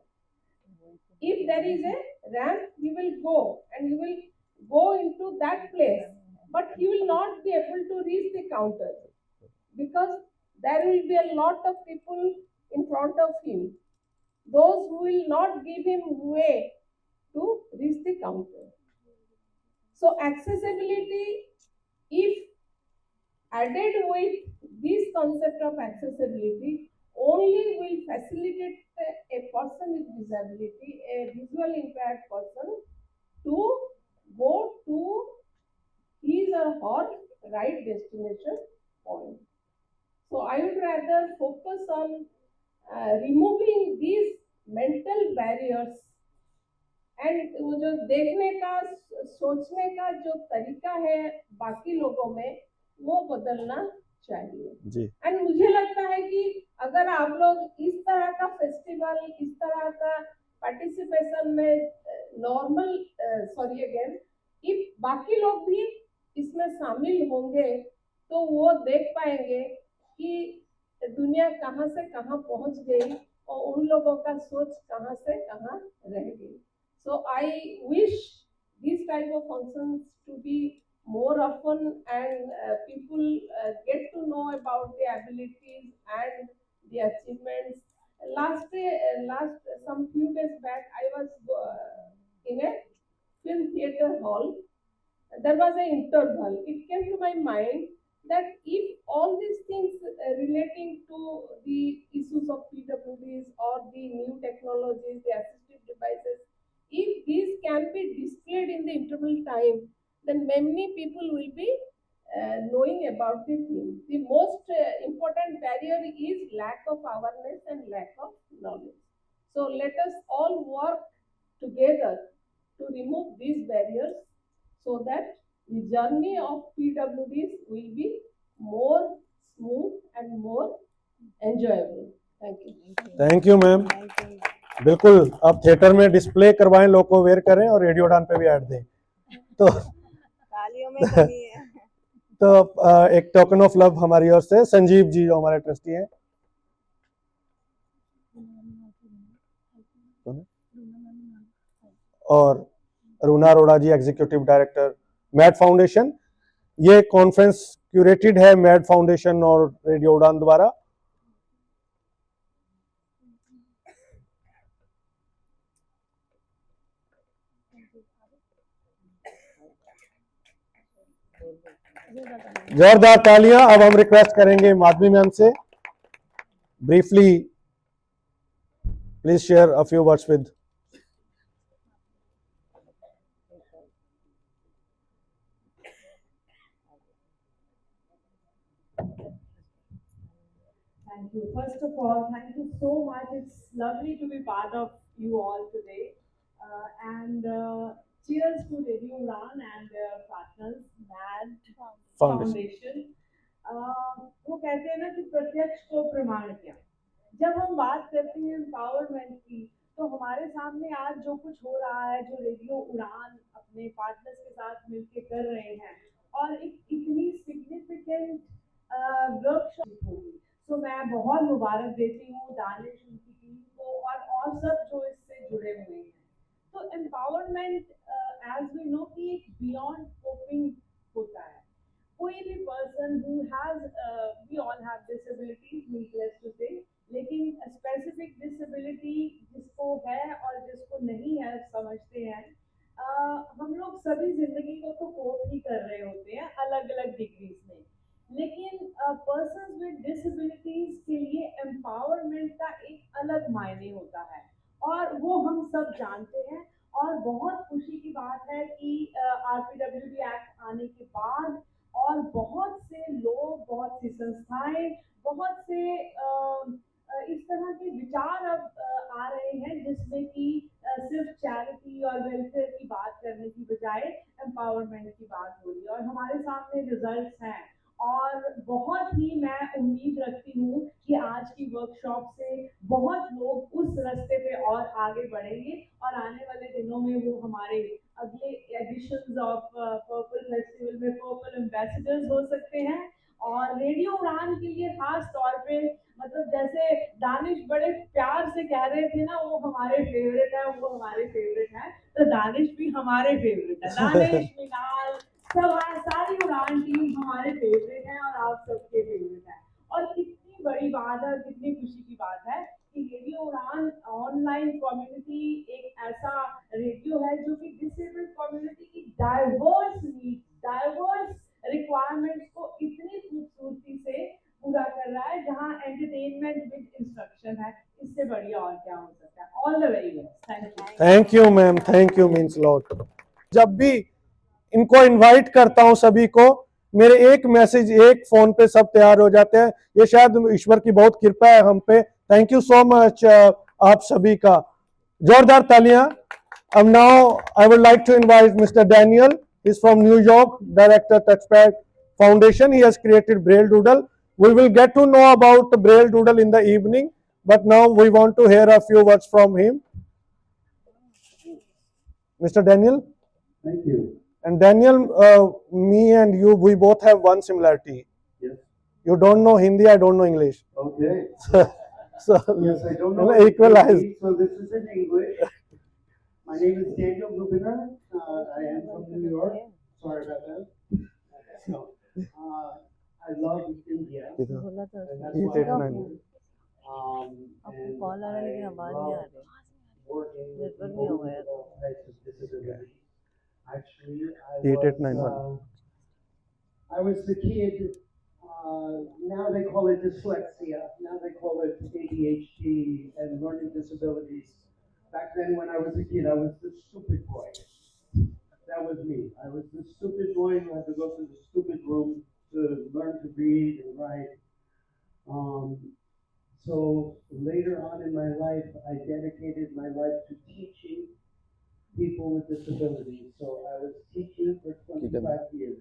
If there is a ramp, he will go and he will go into that place, but he will not be able to reach the counter because there will be a lot of people in front of him, those who will not give him way to reach the counter. So accessibility, if added with this concept of accessibility, only will facilitate a person with disability, a visual impaired person, to go to his or her right destination point. So I would rather focus on removing these mental barriers and वो जो देखने का सोचने का जो तरीका है बाकी लोगों में वो बदलना चाहिए जी। एंड मुझे लगता है कि अगर आप लोग इस तरह का फेस्टिवल, इस तरह का पार्टिसिपेशन में इफ बाकी लोग भी इसमें शामिल होंगे तो वो देख पाएंगे कि दुनिया कहाँ से कहाँ पहुँच गई और उन लोगों का सोच कहाँ से कहाँ रह गई. So I wish these type of functions to be more often and people get to know about the abilities and the achievements. Last some few days back, I was in a film theater hall. There was an interval. It came to my mind that if all these things relating to the issues of PWDs or the new technologies, the assistive devices, if these can be displayed in the interval time, then many people will be knowing about the thing. The most important barrier is lack of awareness and lack of knowledge. So let us all work together to remove these barriers so that the journey of PWDs will be more smooth and more enjoyable. Thank you. Thank you ma'am. बिल्कुल, आप theatre में display करवाएं, लोग को where करें और radio डान पे भी ऐड दें. तो तालियों में कमी है. तो एक टोकन ऑफ लव हमारी ओर से संजीव जी जो हमारे ट्रस्टी हैं. और रूना अरोड़ा जी एग्जीक्यूटिव डायरेक्टर मैड फाउंडेशन. ये कॉन्फ्रेंस क्यूरेटेड है मैड फाउंडेशन और रेडियो उड़ान द्वारा. जोरदार तालियां. अब हम रिक्वेस्ट करेंगे माधवी मैम से briefly please share a few words with. Thank you. First of all, thank you so much. It's lovely to be part of you all today. And cheers to Radio Uran and their partners, MAD Foundation. वो कहते हैं ना कि प्रत्यक्ष को प्रमाण किया। जब हम बात करते हैं एम्पावरमेंट की, तो हमारे सामने आज जो कुछ हो रहा है, जो रेडियो उड़ान अपने पार्टनर्स के साथ मिलके कर रहे हैं, और एक इतनी सिग्निफिकेंट वर्कशॉप होगी, तो मैं बहुत मुबारक देती हूँ दानिश, उनकी टीम को और सब जो इससे जुड़े हुए हैं। तो एम्पावरमेंट एज वी नो कि एक बियॉन्ड कोपिंग होता है। कोई भी person who has we all have disabilities, needless to say, लेकिन स्पेसिफिक डिसेबिलिटी जिसको है और जिसको नहीं है समझते हैं। हम लोग सभी जिंदगी को तो कोप ही कर रहे होते हैं अलग अलग डिग्रीज में, लेकिन पर्सन्स विद डिसेबिलिटीज के लिए एम्पावरमेंट का एक अलग मायने होता है और वो हम सब जानते हैं। और बहुत खुशी की बात है कि RPWD एक्ट आने के बाद और बहुत से लोग, बहुत सी संस्थाएं, बहुत से इस तरह के विचार अब आ रहे हैं जिसमें कि सिर्फ चैरिटी और वेलफेयर की बात करने की बजाय एम्पावरमेंट की बात हो रही है, और हमारे सामने रिजल्ट्स हैं। और बहुत ही मैं उम्मीद रखती हूँ कि आज की वर्कशॉप से बहुत लोग उस रास्ते पे और आगे बढ़ेंगे और आने वाले दिनों में वो हमारे अगले एडिशंस ऑफ पर्पल फेस्टिवल में पर्पल एम्बेसडर्स हो सकते हैं। और रेडियो उड़ान के लिए खास तौर पे, मतलब जैसे दानिश बड़े प्यार से कह रहे थे ना, वो हमारे फेवरेट है, वो हमारे फेवरेट है, तो दानिश भी हमारे फेवरेट है। दानिश, मिनाल, सब सारी उड़ान टीम हमारे फेवरेट है और आप सबके फेवरेट है। और कितनी बड़ी बात है और कितनी खुशी की बात है कि रेडियो उड़ान ऑनलाइन कम्युनिटी एक ऐसा रेडियो है जो कि डिसेबल्ड कम्युनिटी की डाइवर्स नीड्स, डाइवर्स रिक्वायरमेंट्स को इतनी खूबसूरती से पूरा कर रहा है, जहां एंटरटेनमेंट विद इंस्ट्रक्शन है। इससे बढ़िया और क्या हो सकता है। All the very best. Thank you. Thank you ma'am, thank you means lot. जब भी इनको इनवाइट करता हूं सभी को, मेरे एक मैसेज, एक फोन पे सब तैयार हो जाते हैं। ये शायद ईश्वर की बहुत कृपा है हम पे। थैंक यू सो मच आप सभी का। जोरदार तालियां। अब now I would like to invite mister Daniel, is from New York, director Touchpad Foundation. He has created Braille Doodle. We will get to know about Braille Doodle in the evening, but now we want to hear a few words from him. Mr. Daniel. Thank you. And Daniel, me and you, we both have one similarity. Yes. You don't know Hindi, I don't know English. Okay. So Yes, I don't know. equalized. So this is in English. My name is Daniel Lubina. I am from New York. Sorry about that. So, I love India. And that's why I'm here. And I love working with people with all types of disabilities. Actually, I was the kid, now they call it dyslexia, now they call it ADHD and learning disabilities. Back then when I was a kid, I was the stupid boy. That was me. I was the stupid boy who had to go to the stupid room to learn to read and write. So later on in my life, I dedicated my life to teaching people with disabilities. So I was teaching for 25 years.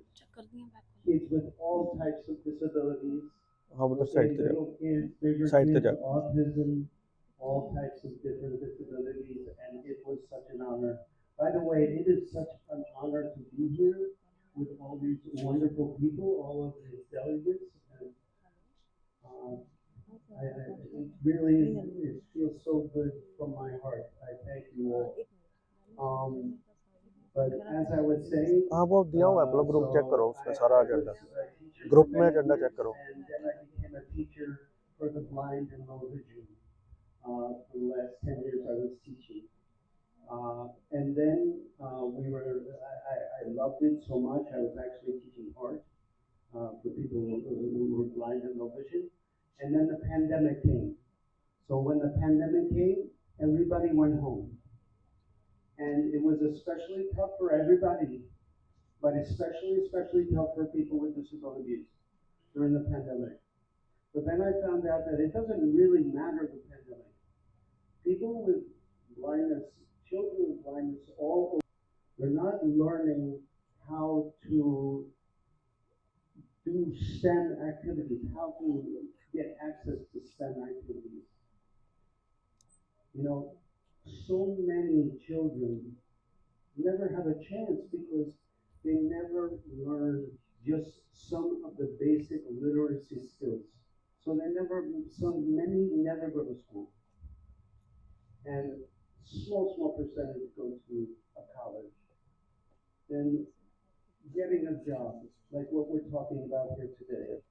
Kids with all types of disabilities. Little kids, bigger kids, autism, all types of different disabilities, and it was such an honor. By the way, it is such an honor to be here with all these wonderful people, all of these delegates. And it really, it feels so good from my heart. I thank you all. But as I was saying, हाँ वो दिया हुआ है, group check करो उसमें सारा agenda, group में agenda check करो. And then I became a teacher for the blind and low vision. For the last 10 years I was teaching. And then I loved it so much, I was actually teaching art for people who were blind and low vision. And then the pandemic came. So when the pandemic came, everybody went home. And it was especially tough for everybody, but especially tough for people with disabilities during the pandemic. But then I found out that it doesn't really matter the pandemic. People with blindness, children with blindness all over, they're not learning how to do STEM activities, how to get access to STEM activities. You know, so many children never have a chance because they never learn just some of the basic literacy skills. So many never go to school. And small percentage go to a college. Then getting a job, like what we're talking about here today,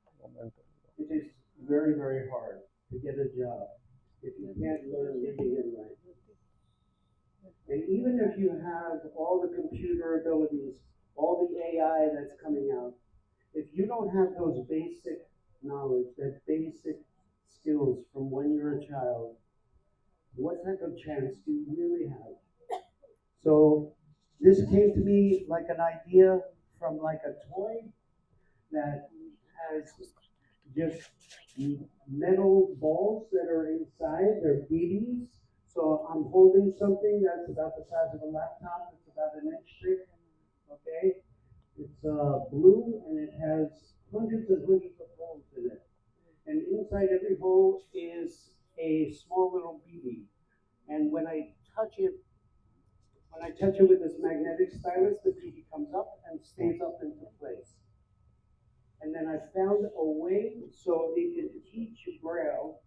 it is very, very hard to get a job if you can't learn reading and writing. And even if you have all the computer abilities, all the AI that's coming out, if you don't have those basic knowledge, that basic skills from when you're a child, what type of chance do you really have? So this came to me like an idea from like a toy that has just metal balls that are inside, they're BBs. So I'm holding something that's about the size of a laptop, it's about an inch thick, okay? It's blue and it has hundreds and hundreds of holes in it. And inside every hole is a small little BB. And when I touch it with this magnetic stylus, the BB comes up and stays up into place. And then I found a way so it could teach Braille.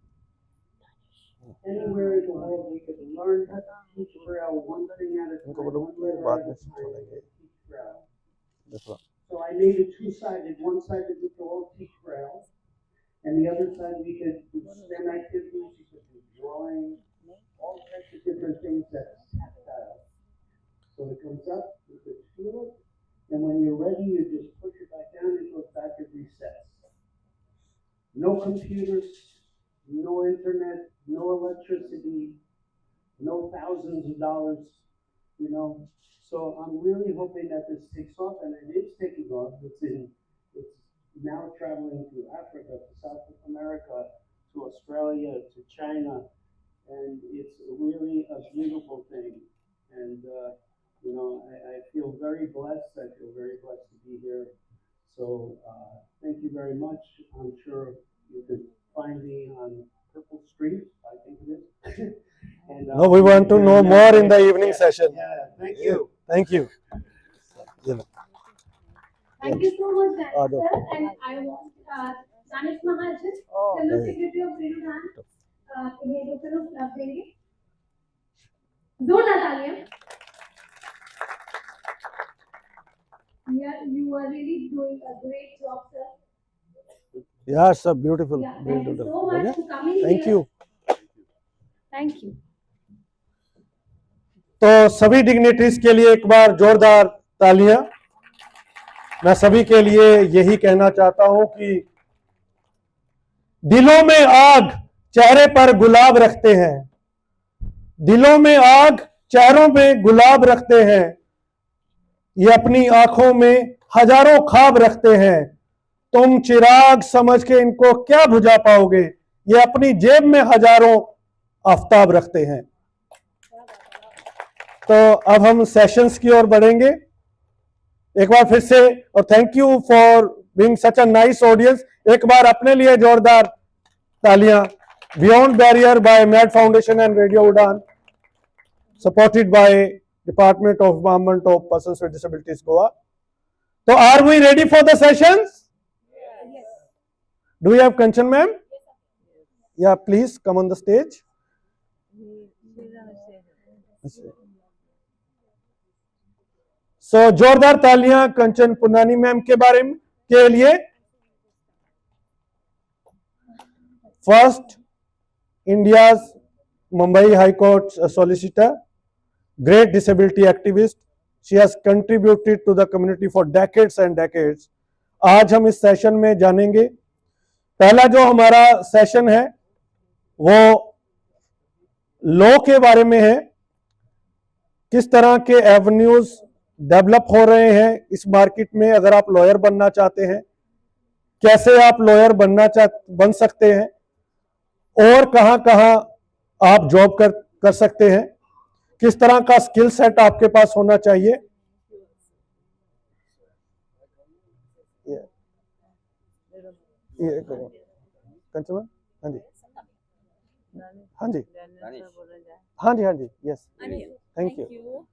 Anywhere in the world, we could learn how to teach Braille one thing at a time, one letter at a time, to teach Braille. So I made it two-sided. One side we could all teach Braille, and the other side we could do STEM activities, you could do drawing, all types of different things that's tactile. So it comes up, you could feel it, and when you're ready, you just push it back down, it goes back and resets. No computers, no internet, no electricity, no thousands of dollars, you know. So I'm really hoping that this takes off, and it is taking off. It's now traveling to Africa, to South America, to Australia, to China, and it's really a beautiful thing. And you know, I feel very blessed. I feel very blessed to be here. So thank you very much. I'm sure you could find me on Purple Street, I think it is. And, No, we want to know more in the evening session. Yeah, thank you. Thank you. Thank you so much, Dan, sir. And I want Danish Mahajan, General Secretary of Rerudan, इन्हें दो तरफ club देंगे. जोरदार तालियां. Yeah, you are really doing a great job, sir. Yeah, sir, beautiful. Yeah, thank you so much for coming Thank here. you. Thank you. तो सभी dignitaries के लिए एक बार जोरदार तालियां. मैं सभी के लिए यही कहना चाहता हूं कि दिलों में आग, चेहरे पर गुलाब रखते हैं. दिलों में आग, चेहरों पे गुलाब रखते हैं. ये अपनी आंखों में हजारों ख्वाब रखते हैं. तुम चिराग समझ के इनको क्या बुझा पाओगे. ये अपनी जेब में हजारों आफ्ताब रखते हैं. तो अब हम सेशंस की ओर बढ़ेंगे. एक बार फिर से, और thank you for being such a nice audience. एक बार अपने लिए जोरदार तालियां. Beyond barrier by mad foundation and radio Udaan, supported by department of empowerment of persons with disabilities Goa. तो are we ready for the sessions? Do you have Kanchan ma'am? या please come on the stage. So जोरदार तालियां कंचन Ponnani ma'am के बारे में के लिए. First India's Mumbai high court solicitor, great disability activist. She has contributed to the community for decades and decades. आज हम इस सेशन में जानेंगे. पहला जो हमारा सेशन है वो लॉ के बारे में है. किस तरह के एवेन्यूज डेवलप हो रहे हैं इस मार्केट में. अगर आप लॉयर बनना चाहते हैं कैसे आप लॉयर बन सकते हैं और कहां कहां आप जॉब कर सकते हैं, किस तरह का स्किल सेट आपके पास होना चाहिए। ये करो कंचन, हाँ जी हाँ जी हाँ जी हाँ जी, यस थैंक यू।